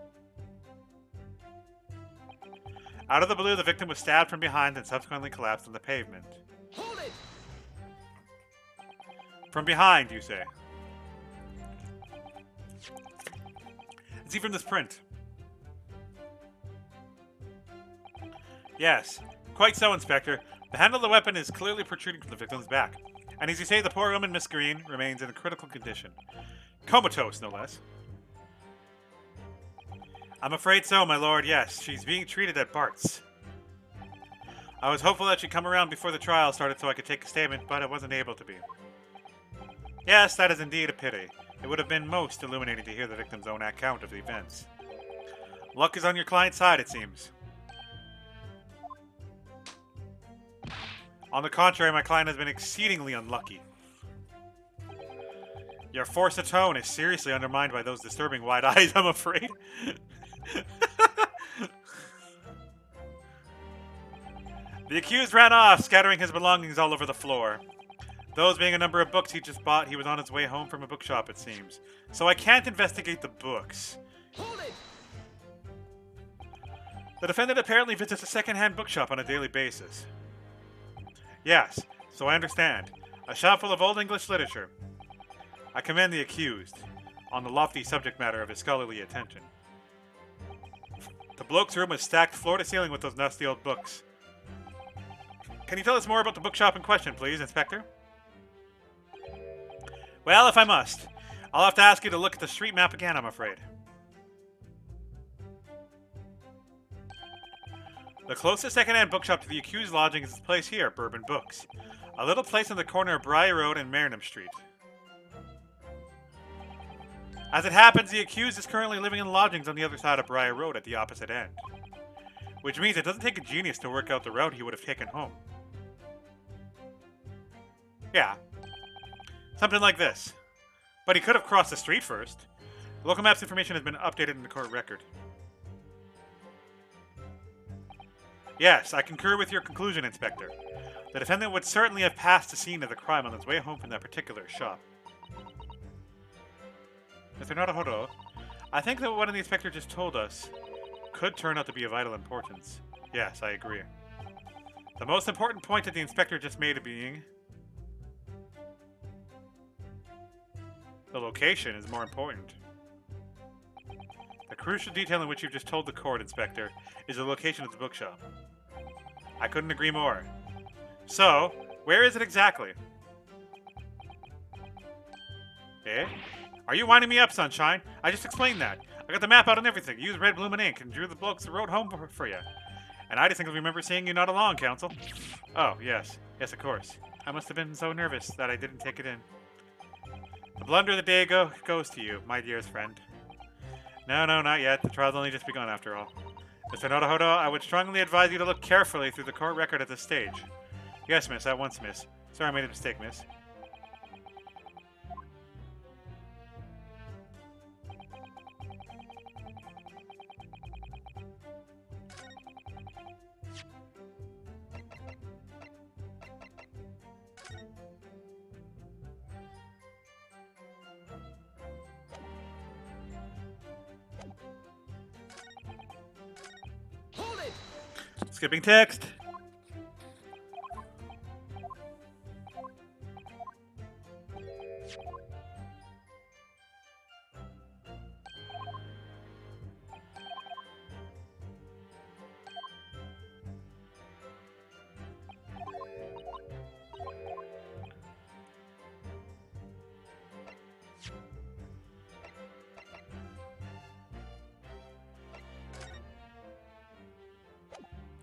Out of the blue, the victim was stabbed from behind and subsequently collapsed on the pavement. Hold it! From behind, you say? See from this print. Yes, quite so, Inspector. The handle of the weapon is clearly protruding from the victim's back. And as you say, the poor woman, Miss Green, remains in a critical condition. Comatose, no less. I'm afraid so, my lord, yes. She's being treated at Bart's. I was hopeful that she'd come around before the trial started so I could take a statement, but I wasn't able to be. Yes, that is indeed a pity. It would have been most illuminating to hear the victim's own account of the events. Luck is on your client's side, it seems. On the contrary, my client has been exceedingly unlucky. Your force of tone is seriously undermined by those disturbing wide eyes, I'm afraid. The accused ran off, scattering his belongings all over the floor. Those being a number of books he just bought, he was on his way home from a bookshop, it seems. So I can't investigate the books. Hold it! The defendant apparently visits a second-hand bookshop on a daily basis. Yes, so I understand. A shop full of old English literature. I commend the accused on the lofty subject matter of his scholarly attention. The bloke's room was stacked floor to ceiling with those nasty old books. Can you tell us more about the bookshop in question, please, Inspector? Well, if I must. I'll have to ask you to look at the street map again, I'm afraid. The closest second-hand bookshop to the accused lodging is this place here, Bourbon Books. A little place on the corner of Briar Road and Marinham Street. As it happens, the accused is currently living in lodgings on the other side of Briar Road at the opposite end. Which means it doesn't take a genius to work out the route he would have taken home. Yeah. Something like this. But he could have crossed the street first. The local map's information has been updated in the court record. Yes, I concur with your conclusion, Inspector. The defendant would certainly have passed the scene of the crime on his way home from that particular shop. Mr. Naruhodo, I think that what the inspector just told us could turn out to be of vital importance. Yes, I agree. The most important point that the inspector just made being... the location is more important. The crucial detail in which you've just told the court, Inspector, is the location of the bookshop. I couldn't agree more. So, where is it exactly? Eh? Are you winding me up, Sunshine? I just explained that. I got the map out and everything. Used red, blue, and ink and drew the blokes the road home for you. And I distinctly remember seeing you not along, Counsel. Oh, yes. Yes, of course. I must have been so nervous that I didn't take it in. The blunder of the day goes to you, my dearest friend. No, not yet. The trial's only just begun, after all. Mr. Naruhodo, I would strongly advise you to look carefully through the court record at this stage. Yes, miss. At once, miss. Sorry I made a mistake, miss. Skipping text.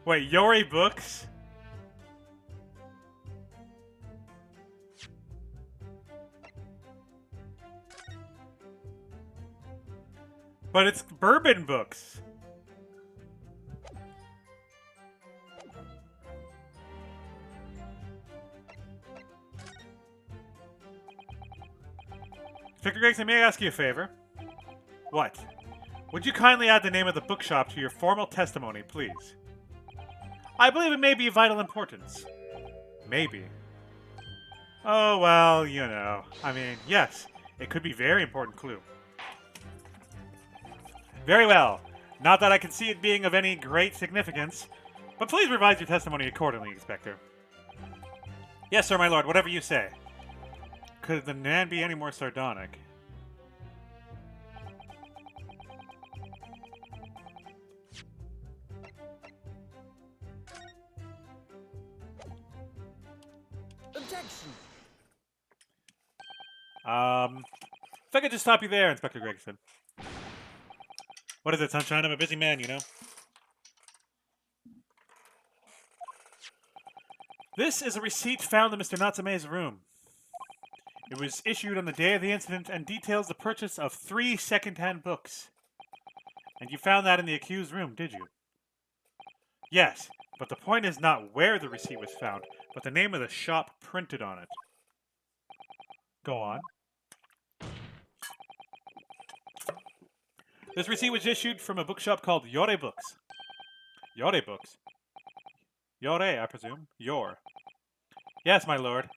Wait, Yori books? But it's bourbon books. Inspector Gregson, may I ask you a favor? What? Would you kindly add the name of the bookshop to your formal testimony, please? I believe it may be of vital importance. Maybe. Oh, well, you know. I mean, yes, it could be a very important clue. Very well. Not that I can see it being of any great significance, but please revise your testimony accordingly, Inspector. Yes, sir, my lord, whatever you say. Could the man be any more sardonic? Objection. If I could just stop you there, Inspector Gregson. What is it, sunshine? I'm a busy man, you know. This is a receipt found in Mr. Natsume's room. It was issued on the day of the incident and details the purchase of 3 second-hand books. And you found that in the accused room, did you? Yes, but the point is not where the receipt was found, but the name of the shop printed on it. Go on. This receipt was issued from a bookshop called Yore Books. Yore Books? Yore, I presume. Yor. Yes, my lord.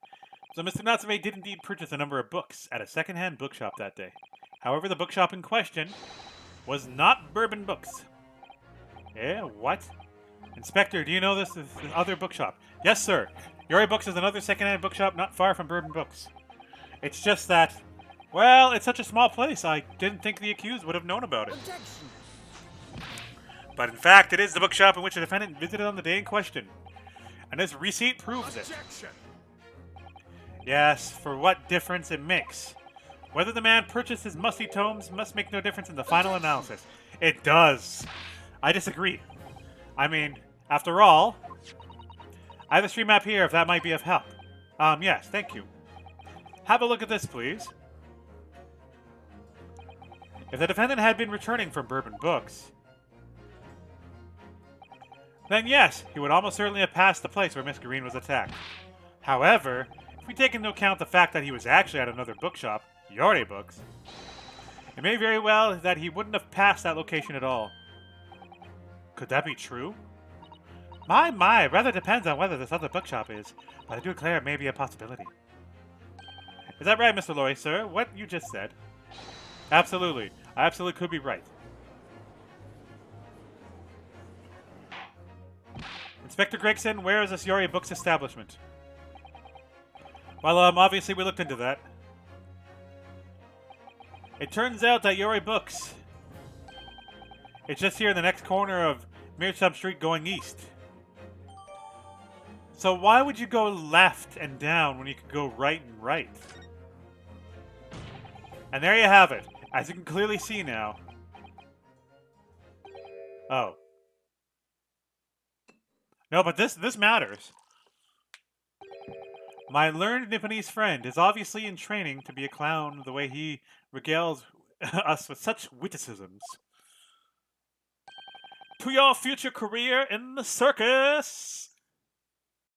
So Mr. Natsume did indeed purchase a number of books at a second-hand bookshop that day. However, the bookshop in question was not Bourbon Books. Eh? What? Inspector, do you know this is the other bookshop? Yes, sir. Yore Books is another second-hand bookshop not far from Bourbon Books. It's just that, well, it's such a small place, I didn't think the accused would have known about it. Objection. But in fact, it is the bookshop in which the defendant visited on the day in question. And this receipt proves it. Objection. Yes, for what difference it makes. Whether the man purchased his musty tomes must make no difference in the final analysis. It does. I disagree. I mean, after all, I have a street map here if that might be of help. Yes, thank you. Have a look at this, please. If the defendant had been returning from Bourbon Books, then yes, he would almost certainly have passed the place where Miss Green was attacked. However, if we take into account the fact that he was actually at another bookshop, Yore Books, it may very well that he wouldn't have passed that location at all. Could that be true? My, it rather depends on whether this other bookshop is, but I do declare it may be a possibility. Is that right, Mr. Lorry, sir? What you just said? Absolutely. I absolutely could be right. Inspector Gregson, where is this Yori Books establishment? Well, obviously we looked into that. It turns out that Yori Books, it's just here in the next corner of Meerschaum Street going east. So why would you go left and down when you could go right and right? And there you have it. As you can clearly see now. Oh. No, but this matters. My learned Nipponese friend is obviously in training to be a clown the way he regales us with such witticisms. To your future career in the circus!